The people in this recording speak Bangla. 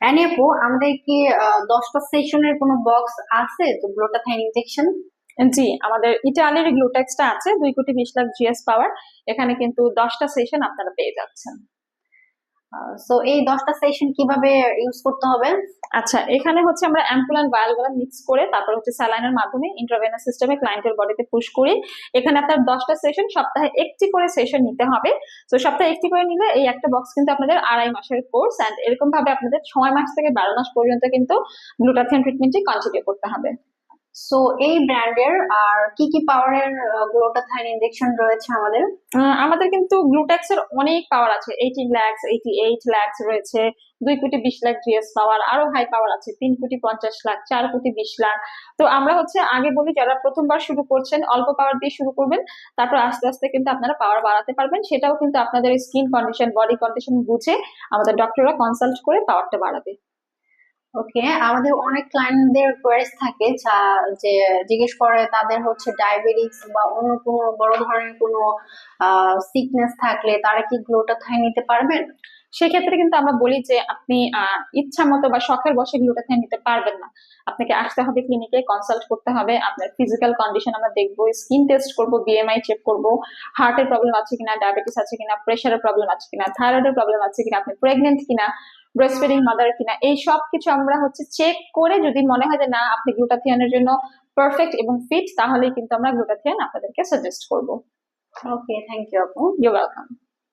রানী আপু, আমাদের কি 10টা সেশনের কোনো বক্স আছে তো গ্লুটাথাইন ইনজেকশন? জি, আমাদের ইটালির গ্লুটেক্সটা আছে 2,20,00,000 জিএস পাওয়ার। এখানে কিন্তু 10টা সেশন আপনারা পেয়ে যাচ্ছেন। সো এই 10টা সেশন কিভাবে ইউজ করতে হবে? আচ্ছা, এখানে হচ্ছে আমরা অ্যাম্পুল এন্ড ভায়াল গুলো মিক্স করে তারপর হচ্ছে স্যালাইনের মাধ্যমে ইন্ট্রাভেনাস সিস্টেমে ক্লায়েন্টের বডিতে পুশ করি। এখানে আপনার 10টা সেশন, সপ্তাহে একটি করে সেশন নিতে হবে। তো সপ্তাহে একটি করে নিলে এই একটা বক্স কিন্তু আপনাদের 2.5 মাসের কোর্স, এন্ড এরকম ভাবে আপনাদের 6 মাস থেকে 12 মাস পর্যন্ত কিন্তু গ্লুটাথিয়ন ট্রিটমেন্টটি কন্টিনিউ করতে হবে। সো এই ব্র্যান্ডের আর কি কি পাওয়ারের গ্লুটাথাইন ইনজেকশন রয়েছে আমাদের? আমাদের কিন্তু গ্লুটেক্স এর অনেক পাওয়ার আছে, 18 লাখ, 88 লাখ রয়েছে, 2,20,00,000 জিএস পাওয়ার, আরো হাই পাওয়ার আছে 3,50,00,000, 4,20,00,000। তো আমরা হচ্ছে আগে বলি, যারা প্রথমবার শুরু করছেন অল্প পাওয়ার দিয়ে শুরু করবেন, তারপর আস্তে আস্তে কিন্তু আপনারা পাওয়ার বাড়াতে পারবেন। সেটাও কিন্তু আপনাদের স্কিন কন্ডিশন, বডি কন্ডিশন বুঝে আমাদের ডক্টররা কনসাল্ট করে পাওয়ারটা বাড়াবে। ওকে, আমাদের অনেক ক্লায়েন্টদের কোয়েরিজ থাকে যে জিজ্ঞেস করে তাদের হচ্ছে ডায়াবেটিস বা অন্য কোনো বড় ধরনের কোনো সিকনেস থাকলে তারা কি গ্লুটাথাইন নিতে পারবেন? সেক্ষেত্রে কিন্তু আমরা বলি যে আপনি ইচ্ছা মতো বা শখের বশে গ্লুটাথাইন নিতে পারবেন না। আপনাকে আসতে হবে ক্লিনিকে, কনসাল্ট করতে হবে, আপনার ফিজিক্যাল কন্ডিশন আমরা দেখবো, স্কিন টেস্ট করব, বিএমআই চেক করব, হার্টের প্রবলেম আছে কিনা, ডায়াবেটিস আছে কিনা, প্রেশারের প্রবলেম আছে কিনা, থাইরয়েডের প্রবলেম আছে কিনা, আপনি প্রেগনেন্ট কিনা, ব্রেস্ট ফিডিং মাদার কিনা, এই সব কিছু আমরা হচ্ছে চেক করে যদি মনে হয় যে না আপনি গ্লুটাথিয়নের জন্য পারফেক্ট এবং ফিট, তাহলেই কিন্তু আমরা গ্লুটাথিয়ন আপনাদেরকে সাজেস্ট করবো। ওকে, থ্যাংক ইউ আপু। You welcome.